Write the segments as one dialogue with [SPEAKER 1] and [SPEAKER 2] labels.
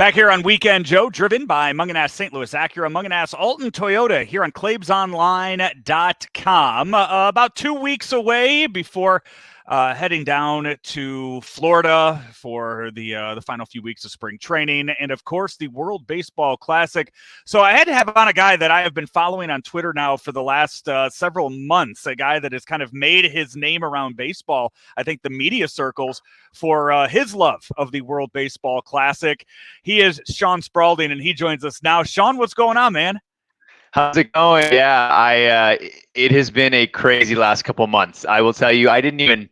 [SPEAKER 1] Back here on Weekend Joe, driven by Munganass St. Louis Acura, Munganass Alton Toyota here on ClaibsOnline.com. About 2 weeks away before heading down to Florida for the final few weeks of spring training and, of course, the World Baseball Classic. So I had to have on a guy that I have been following on Twitter now for the last several months, a guy that has kind of made his name around baseball, I think the media circles, for his love of the World Baseball Classic. He is Shawn Spradling, and he joins us now. Shawn, what's going on, man?
[SPEAKER 2] How's it going? Yeah, it has been a crazy last couple months. I will tell you, I didn't even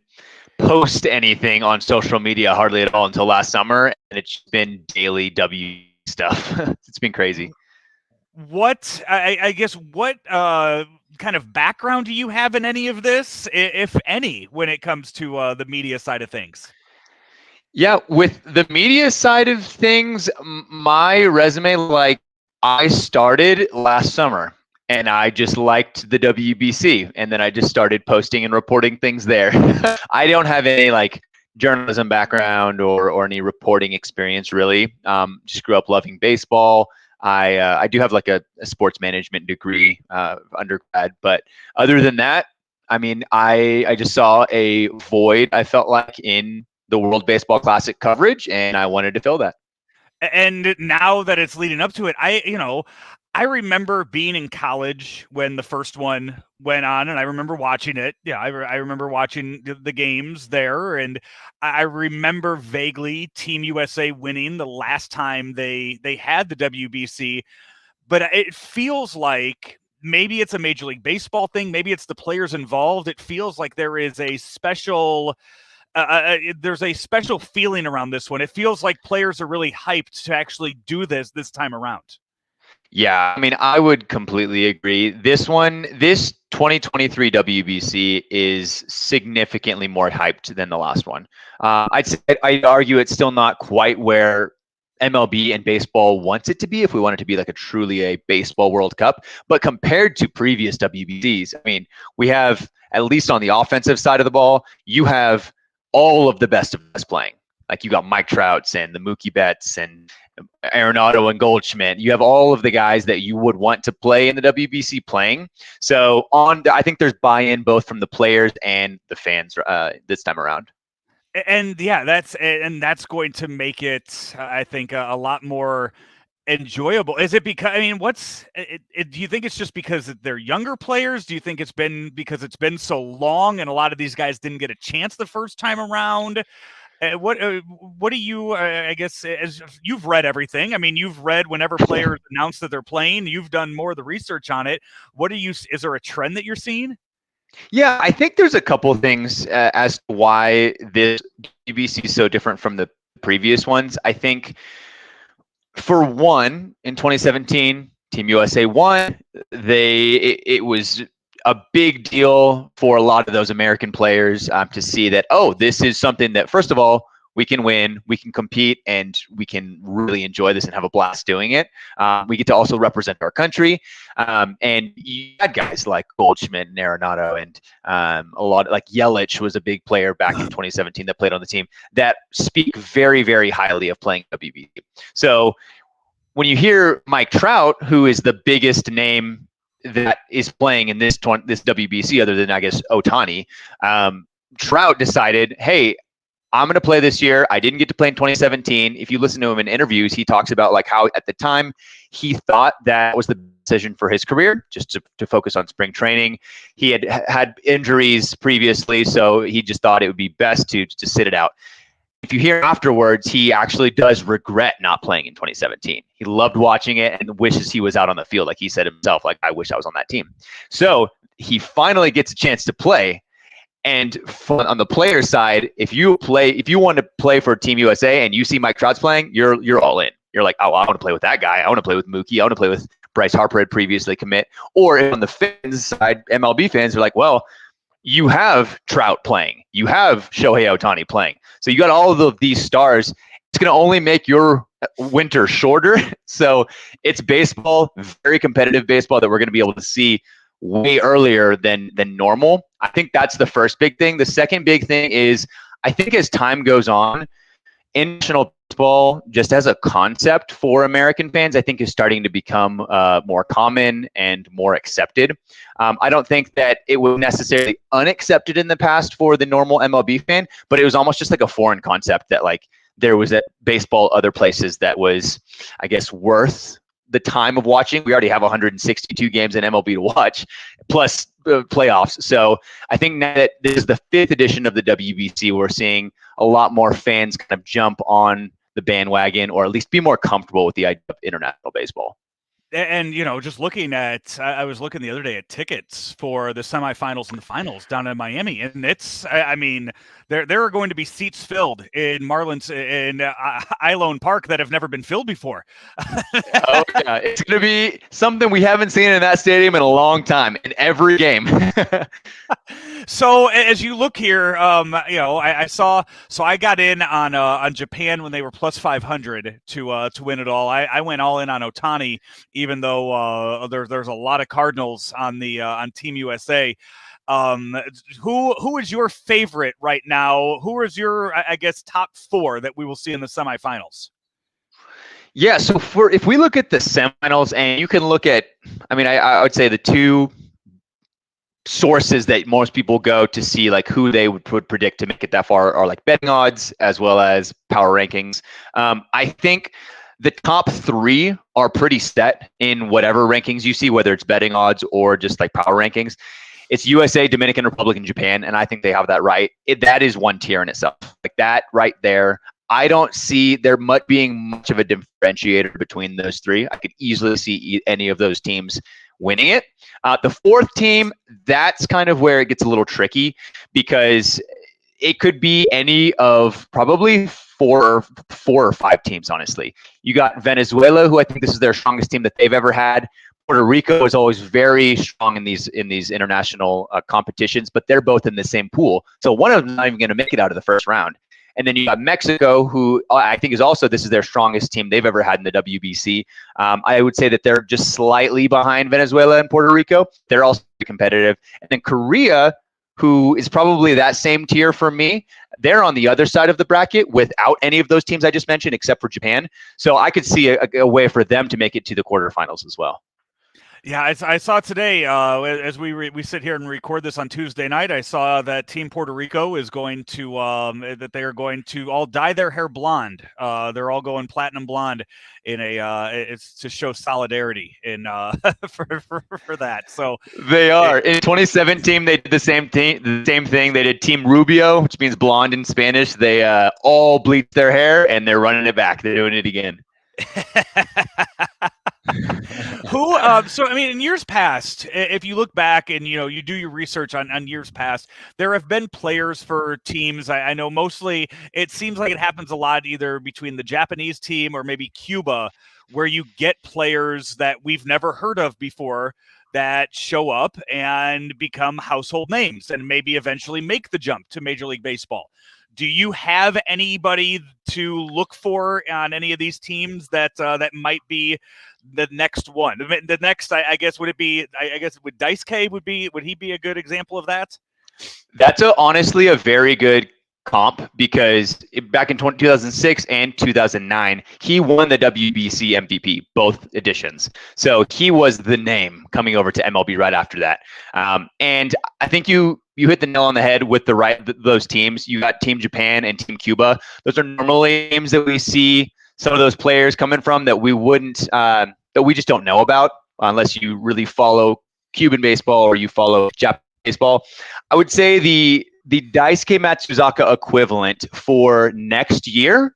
[SPEAKER 2] post anything on social media hardly at all until last summer, and it's been daily W stuff. It's been crazy.
[SPEAKER 1] What kind of background do you have in any of this, if any, when it comes to the media side of things?
[SPEAKER 2] Yeah, with the media side of things, my resume, I started last summer and I just liked the WBC, and then I just started posting and reporting things there. I don't have any journalism background or any reporting experience really. Just grew up loving baseball. I do have a sports management degree undergrad, but other than that, I mean, I just saw a void, I felt like, in the World Baseball Classic coverage, and I wanted to fill that.
[SPEAKER 1] And now that it's leading up to it, I remember being in college when the first one went on, and I remember watching it. Yeah, I remember watching the games there, and I remember vaguely Team USA winning the last time they had the WBC. But it feels like maybe it's a Major League Baseball thing, maybe it's the players involved. It feels like there is a special there's a special feeling around this one. It feels like players are really hyped to actually do this time around.
[SPEAKER 2] Yeah, I mean, I would completely agree. This 2023 WBC is significantly more hyped than the last one. I'd argue it's still not quite where MLB and baseball wants it to be, if we want it to be truly a baseball World Cup. But compared to previous WBCs, I mean, we have, at least on the offensive side of the ball, you have all of the best of us playing. Like, you got Mike Trouts and the Mookie Betts and Arenado and Goldschmidt. You have all of the guys that you would want to play in the WBC playing. So I think there's buy-in both from the players and the fans this time around.
[SPEAKER 1] And yeah, that's going to make it, I think, a lot more enjoyable. Is it because, I mean, do you think it's just because they're younger players? Do you think it's been because it's been so long and a lot of these guys didn't get a chance the first time around? What do you, I guess, as you've read everything, I mean, you've read whenever players announce that they're playing, you've done more of the research on it. Is there a trend that you're seeing?
[SPEAKER 2] Yeah, I think there's a couple of things as to why this WBC is so different from the previous ones. I think, for one, in 2017, Team USA won. It was a big deal for a lot of those American players to see that, oh, this is something that, first of all, we can win, we can compete, and we can really enjoy this and have a blast doing it. We get to also represent our country. And you had guys like Goldschmidt and Arenado, and a lot like Yelich was a big player back in 2017 that played on the team, that speak very, very highly of playing WBC. So when you hear Mike Trout, who is the biggest name that is playing in this WBC, other than, I guess, Ohtani, Trout decided, hey, I'm going to play this year. I didn't get to play in 2017. If you listen to him in interviews, he talks about how at the time he thought that was the decision for his career, just to focus on spring training. He had injuries previously, so he just thought it would be best to sit it out. If you hear afterwards, he actually does regret not playing in 2017. He loved watching it and wishes he was out on the field. Like he said himself, I wish I was on that team. So he finally gets a chance to play. And on the player side, if you want to play for Team USA and you see Mike Trout's playing, you're all in. You're like, oh, I want to play with that guy. I want to play with Mookie. I want to play with Bryce Harper, had previously commit. Or on the fans side, MLB fans are like, well, you have Trout playing. You have Shohei Ohtani playing. So you got all of these stars. It's going to only make your winter shorter. So it's baseball, very competitive baseball that we're going to be able to see way earlier than normal. I think that's the first big thing. The second big thing is, I think as time goes on, international baseball, just as a concept for American fans, I think is starting to become more common and more accepted. I don't think that it was necessarily unaccepted in the past for the normal MLB fan, but it was almost just like a foreign concept that like there was at baseball other places that was, I guess, worth the time of watching. We already have 162 games in MLB to watch, plus playoffs. So I think now that this is the 5th edition of the WBC, we're seeing a lot more fans kind of jump on the bandwagon, or at least be more comfortable with the idea of international baseball.
[SPEAKER 1] And just looking at, I was looking the other day at tickets for the semifinals and the finals down in Miami, and it's, I mean, there are going to be seats filled in Marlins in Ilone Park that have never been filled before.
[SPEAKER 2] Oh yeah, it's going to be something we haven't seen in that stadium in a long time in every game.
[SPEAKER 1] So as you look here, I saw. So I got in on Japan when they were plus 500 to win it all. I went all in on Ohtani, even though there's a lot of Cardinals on the on Team USA. Who is your favorite right now? Who is your, I guess, top 4 that we will see in the semifinals?
[SPEAKER 2] Yeah, so if we look at the semifinals, and you can look at, I mean, I would say the 2 sources that most people go to see like who they would predict to make it that far are like betting odds as well as power rankings. I think the top 3 are pretty set in whatever rankings you see, whether it's betting odds or just like power rankings. It's USA, Dominican Republic, and Japan, and I think they have that right. That is one tier in itself. Like that right there, I don't see there being much of a differentiator between those 3. I could easily see any of those teams winning it. The 4th team, that's kind of where it gets a little tricky, because it could be any of probably four or five teams, honestly. You got Venezuela, who I think this is their strongest team that they've ever had. Puerto Rico is always very strong in these international competitions, but they're both in the same pool. So one of them is not even going to make it out of the first round. And then you got Mexico, who I think is also, this is their strongest team they've ever had in the WBC. I would say that they're just slightly behind Venezuela and Puerto Rico. They're also competitive. And then Korea, who is probably that same tier for me, they're on the other side of the bracket without any of those teams I just mentioned, except for Japan. So I could see a way for them to make it to the quarterfinals as well.
[SPEAKER 1] Yeah, I saw today as we sit here and record this on Tuesday night. I saw that Team Puerto Rico is going to that they are going to all dye their hair blonde. They're all going platinum blonde in it's to show solidarity in for that. So
[SPEAKER 2] they are. In 2017, they did the same thing. They did Team Rubio, which means blonde in Spanish. They all bleached their hair, and they're running it back. They're doing it again.
[SPEAKER 1] So I mean, in years past, if you look back and you do your research on years past, there have been players for teams. I know mostly it seems like it happens a lot either between the Japanese team or maybe Cuba, where you get players that we've never heard of before that show up and become household names and maybe eventually make the jump to Major League Baseball. Do you have anybody to look for on any of these teams that might be the next one? The next, I guess, would it be? I guess would Daisuke would he be a good example of that?
[SPEAKER 2] That's honestly a very good comp, because back in 2006 and 2009, he won the WBC MVP, both editions. So he was the name coming over to MLB right after that. And I think you hit the nail on the head with those teams. You got Team Japan and Team Cuba. Those are normally teams that we see some of those players coming from that we wouldn't, that we just don't know about unless you really follow Cuban baseball or you follow Japanese baseball. I would say the Daisuke Matsuzaka equivalent for next year,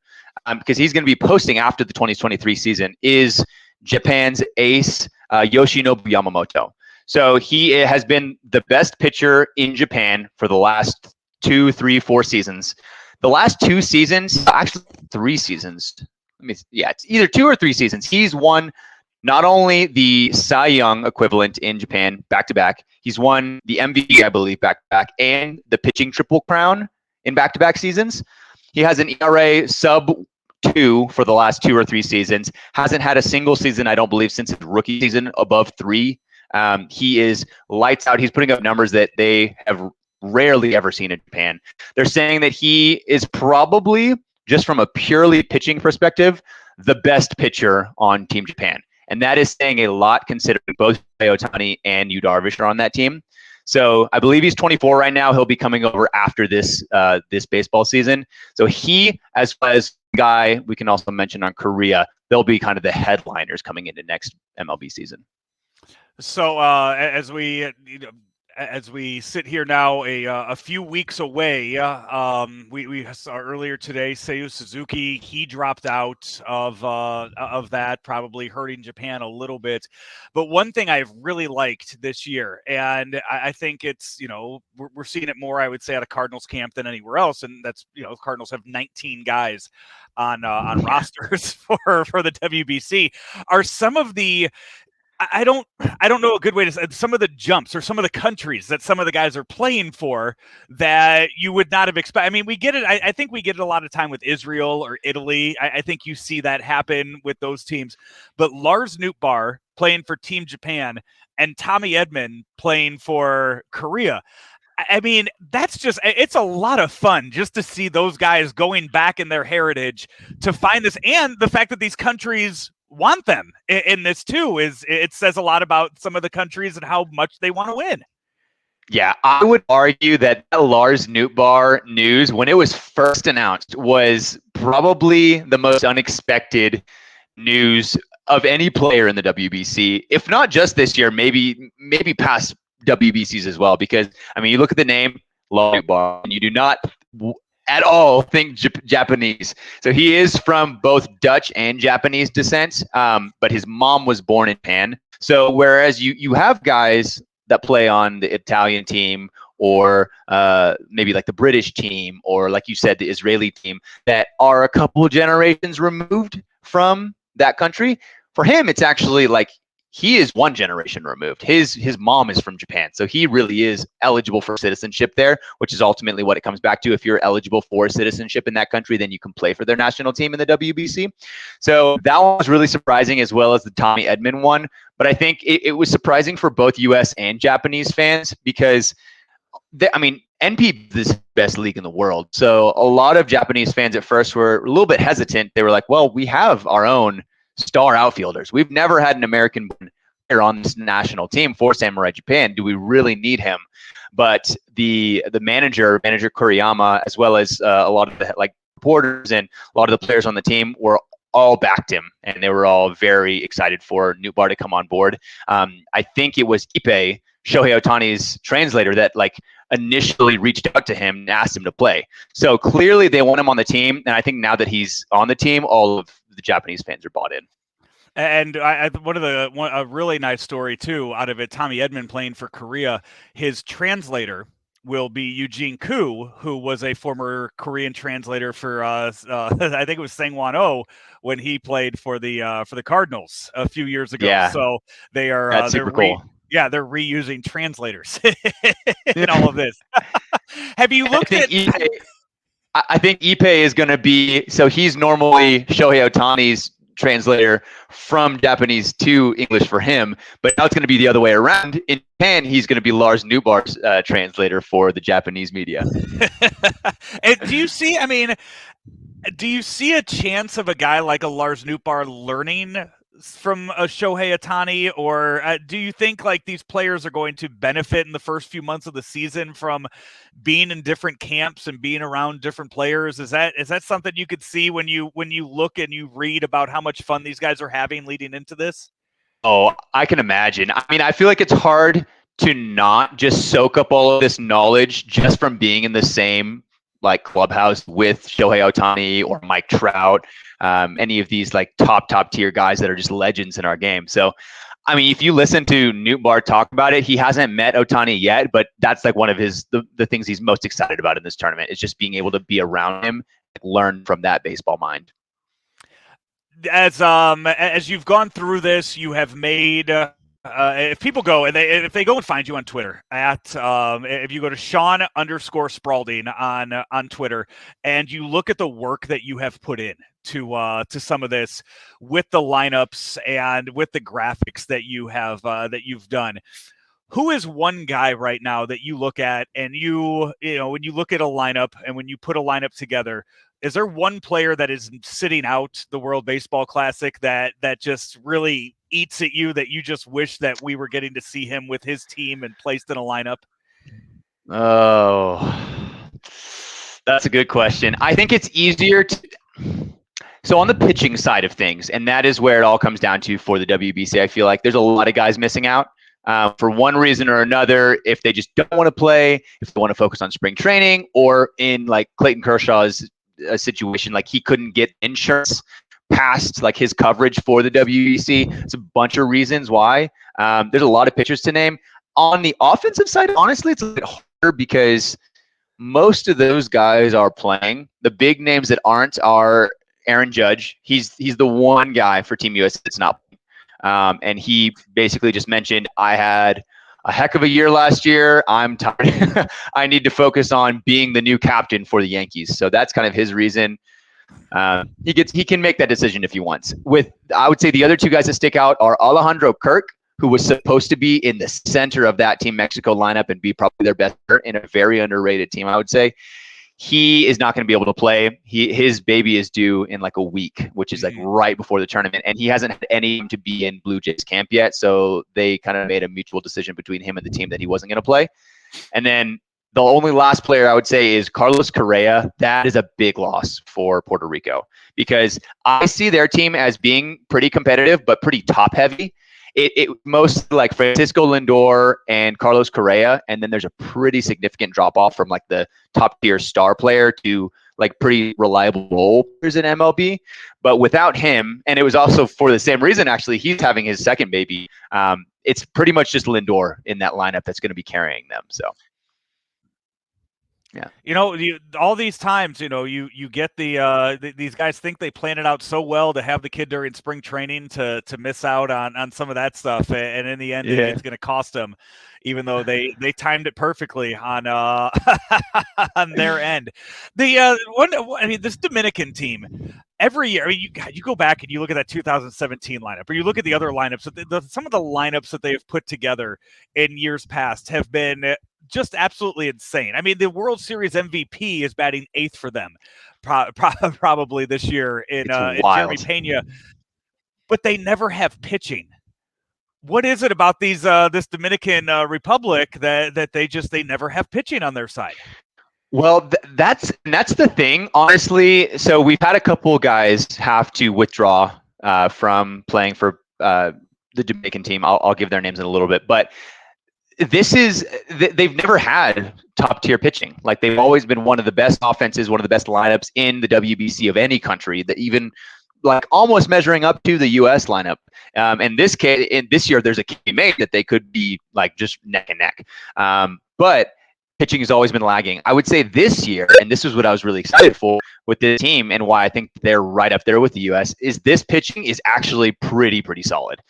[SPEAKER 2] because he's going to be posting after the 2023 season, is Japan's ace, Yoshinobu Yamamoto. So he has been the best pitcher in Japan for the last 2, 3, 4 seasons. The last 2 seasons, actually 3 seasons. It's either 2 or 3 seasons. He's won not only the Cy Young equivalent in Japan back-to-back, he's won the MVP, I believe, back-to-back, and the pitching triple crown in back-to-back seasons. He has an ERA sub-2 for the last 2 or 3 seasons. Hasn't had a single season, I don't believe, since his rookie season above 3. He is lights out. He's putting up numbers that they have rarely ever seen in Japan. They're saying that he is probably just from a purely pitching perspective, the best pitcher on Team Japan. And that is saying a lot considering both Ohtani and Yu Darvish are on that team. So I believe he's 24 right now. He'll be coming over after this baseball season. So he, as well as guy we can also mention on Korea, they'll be kind of the headliners coming into next MLB season.
[SPEAKER 1] So as we sit here now, a few weeks away, we saw earlier today Seiyu Suzuki. He dropped out of that, probably hurting Japan a little bit. But one thing I've really liked this year, and I think it's we're seeing it more, I would say, out of Cardinals camp than anywhere else, and that's Cardinals have 19 guys on rosters for the WBC. Are some of the I don't know a good way to say some of the jumps or some of the countries that some of the guys are playing for that you would not have expected. I mean, we get it. I think we get it a lot of time with Israel or Italy. I think you see that happen with those teams. But Lars Nootbaar playing for Team Japan and Tommy Edman playing for Korea. I mean, it's a lot of fun just to see those guys going back in their heritage to find this. And the fact that these countries want them in this too it says a lot about some of the countries and how much they want to win.
[SPEAKER 2] Yeah, I would argue that Lars Nootbaar news, when it was first announced, was probably the most unexpected news of any player in the WBC, if not just this year, maybe past WBCs as well. Because I mean, you look at the name Lars Nootbaar, and you do not at all think Japanese. So he is from both Dutch and Japanese descent, but his mom was born in Japan. So whereas you have guys that play on the Italian team or maybe like the British team or like you said, the Israeli team that are a couple generations removed from that country, for him, it's actually like he is one generation removed. His mom is from Japan, so he really is eligible for citizenship there, which is ultimately what it comes back to. If you're eligible for citizenship in that country, then you can play for their national team in the WBC. So that one was really surprising, as well as the Tommy Edman one. But I think it was surprising for both U.S. and Japanese fans because, NP is the best league in the world. So a lot of Japanese fans at first were a little bit hesitant. They were like, well, we have our own star outfielders. We've never had an American player on this national team for Samurai Japan. Do we really need him? But the manager Kuriyama, as well as a lot of the reporters and a lot of the players on the team were all backed him, and they were all very excited for Nootbaar to come on board. I think it was Ippei, Shohei Ohtani's translator, that initially reached out to him and asked him to play. So clearly they want him on the team, and I think now that he's on the team, all of the Japanese fans are bought in.
[SPEAKER 1] And a really nice story too out of it, Tommy Edman playing for Korea, his translator will be Eugene Koo, who was a former Korean translator for I think it was Sangwon Oh when he played for the Cardinals a few years ago.
[SPEAKER 2] Yeah,
[SPEAKER 1] so
[SPEAKER 2] that's super cool.
[SPEAKER 1] They're reusing translators in all of this. Have you looked at?
[SPEAKER 2] I think Ippei is going to be, so he's normally Shohei Ohtani's translator from Japanese to English for him, but now it's going to be the other way around. In Japan, he's going to be Lars Nootbaar's translator for the Japanese media.
[SPEAKER 1] And do you see a chance of a guy like a Lars Nootbaar learning from a Shohei Ohtani, or do you think these players are going to benefit in the first few months of the season from being in different camps and being around different players? Is that something you could see when you look and you read about how much fun these guys are having leading into this?
[SPEAKER 2] Oh, I can imagine. I mean, I feel like it's hard to not just soak up all of this knowledge just from being in the same clubhouse with Shohei Ohtani or Mike Trout, any of these top tier guys that are just legends in our game. So, I mean, if you listen to Nootbaar talk about it, he hasn't met Ohtani yet, but that's one of the things he's most excited about in this tournament is just being able to be around him, learn from that baseball mind.
[SPEAKER 1] As you've gone through this, you have made. If people go and if they go and find you on Twitter if you go to Shawn_Spradling on Twitter and you look at the work that you have put in to some of this with the lineups and with the graphics that you've done, who is one guy right now that you look at and when you look at a lineup and when you put a lineup together, Is there one player that is sitting out the World Baseball Classic that just really eats at you, that you just wish that we were getting to see him with his team and placed in a lineup?
[SPEAKER 2] Oh, that's a good question. I think it's easier to. So on the pitching side of things, and that is where it all comes down to for the WBC, I feel like there's a lot of guys missing out for one reason or another. If they just don't want to play, if they want to focus on spring training, or in like Clayton Kershaw's situation, like he couldn't get insurance past like his coverage for the WBC. It's a bunch of reasons why. There's a lot of pitchers to name. On the offensive side, honestly, it's a bit harder because most of those guys are playing. The big names that aren't are Aaron Judge. He's the one guy for Team USA that's not. And he basically just mentioned, I had a heck of a year last year. I'm tired. I need to focus on being the new captain for the Yankees. So that's kind of his reason. He can make that decision if he wants. I would say the other two guys that stick out are Alejandro Kirk, who was supposed to be in the center of that Team Mexico lineup and be probably their best in a very underrated team, I would say. He is not going to be able to play. His baby is due in like a week, which is like right before the tournament, and he hasn't had any to be in Blue Jays camp yet. So they kind of made a mutual decision between him and the team that he wasn't going to play. And then the only last player I would say is Carlos Correa. That is a big loss for Puerto Rico because I see their team as being pretty competitive, but pretty top heavy. It mostly like Francisco Lindor and Carlos Correa, and then there's a pretty significant drop off from like the top tier star player to like pretty reliable role players in MLB. But without him, and it was also for the same reason actually, he's having his second baby. It's pretty much just Lindor in that lineup that's going to be carrying them. So. Yeah.
[SPEAKER 1] You know, all these times, you know, you get these guys think they plan it out so well to have the kid during spring training to miss out on some of that stuff, and in the end, it's going to cost them, even though they timed it perfectly on on their end. This Dominican team. Every year, I mean, you go back and you look at that 2017 lineup, or you look at the other lineups. Some of the lineups that they've put together in years past have been just absolutely insane. I mean, the World Series MVP is batting 8th for them, probably this year in Jeremy Pena. But they never have pitching. What is it about this Dominican Republic that they never have pitching on their side?
[SPEAKER 2] Well, that's the thing, honestly. So we've had a couple of guys have to withdraw from playing for the Dominican team. I'll give their names in a little bit, but they've never had top tier pitching. Like they've always been one of the best offenses, one of the best lineups in the WBC of any country, that even like almost measuring up to the US lineup. In this year, there's a case made that they could be like just neck and neck. But pitching has always been lagging. I would say this year, and this is what I was really excited for with this team and why I think they're right up there with the US, is this pitching is actually pretty solid.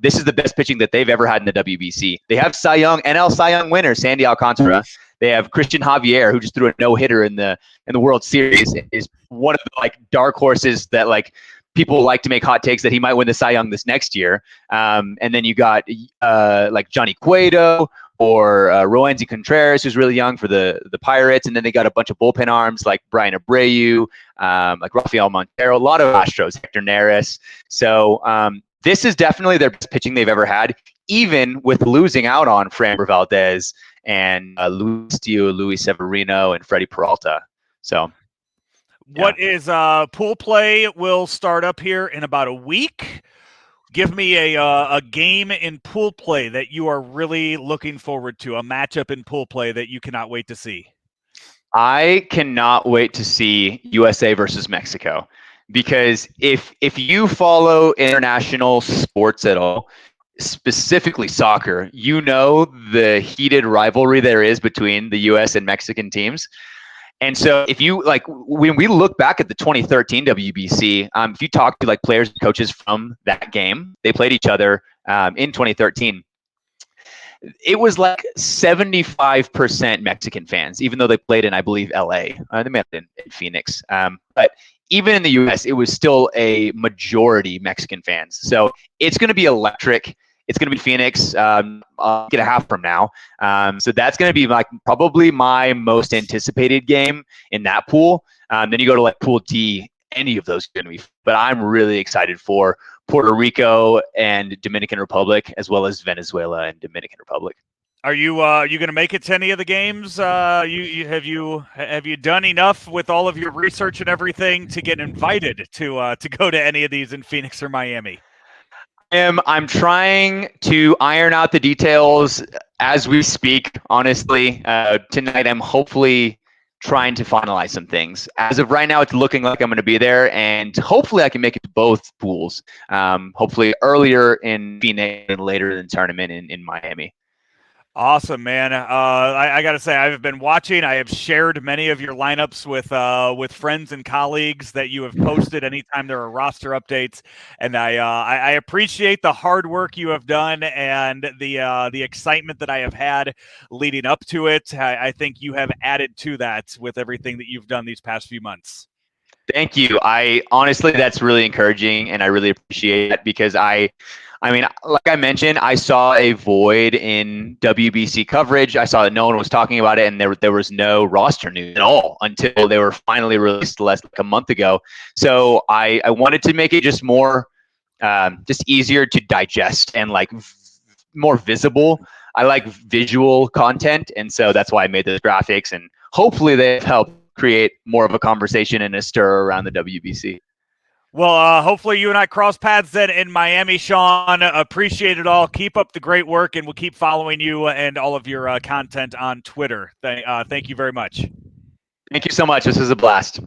[SPEAKER 2] This is the best pitching that they've ever had in the WBC. They have NL Cy Young winner Sandy Alcantara. They have Christian Javier, who just threw a no-hitter in the World Series. Is one of the like dark horses that like people like to make hot takes that he might win the Cy Young this next year. And then you got like Johnny Cueto or Roansy Contreras, who's really young for the Pirates. And then they got a bunch of bullpen arms like Brian Abreu, like Rafael Montero, a lot of Astros, Hector Neris. So this is definitely their best pitching they've ever had, even with losing out on Framber Valdez and Luis Castillo, Luis Severino, and Freddie Peralta. So,
[SPEAKER 1] what is pool play will start up here in about a week. Give me a game in pool play that you are really looking forward to, a matchup in pool play that you cannot wait to see.
[SPEAKER 2] I cannot wait to see USA versus Mexico, because if you follow international sports at all, specifically soccer, you know the heated rivalry there is between the US and Mexican teams. And so if you like, when we look back at the 2013 WBC, if you talk to like players and coaches from that game, they played each other in 2013. It was like 75% Mexican fans, even though they played in, I believe, LA. They may have been in Phoenix. But even in the US, it was still a majority Mexican fans. So it's going to be electric. It's going to be Phoenix a week and a half from now. So that's going to be like probably my most anticipated game in that pool. Then you go to like Pool D, any of those are going to be. But I'm really excited for Puerto Rico and Dominican Republic, as well as Venezuela and Dominican Republic.
[SPEAKER 1] Are you going to make it to any of the games? Have you done enough with all of your research and everything to get invited to go to any of these in Phoenix or Miami?
[SPEAKER 2] I'm trying to iron out the details as we speak. Honestly, tonight I'm hopefully trying to finalize some things. As of right now, it's looking like I'm going to be there, and hopefully I can make it to both pools. Hopefully earlier in Phoenix and later in the tournament in Miami.
[SPEAKER 1] Awesome, man. I got to say, I've been watching. I have shared many of your lineups with friends and colleagues that you have posted anytime there are roster updates, and I appreciate the hard work you have done and the excitement that I have had leading up to it. I think you have added to that with everything that you've done these past few months.
[SPEAKER 2] Thank you. I honestly, that's really encouraging, and I really appreciate that because I mean, like I mentioned, I saw a void in WBC coverage. I saw that no one was talking about it, and there was no roster news at all until they were finally released less like a month ago. So I wanted to make it just more, just easier to digest and like more visible. I like visual content, and so that's why I made those graphics, and hopefully they've helped create more of a conversation and a stir around the WBC.
[SPEAKER 1] Well, hopefully you and I cross paths then in Miami, Shawn. Appreciate it all. Keep up the great work, and we'll keep following you and all of your content on Twitter. Thank you very much.
[SPEAKER 2] Thank you so much. This was a blast.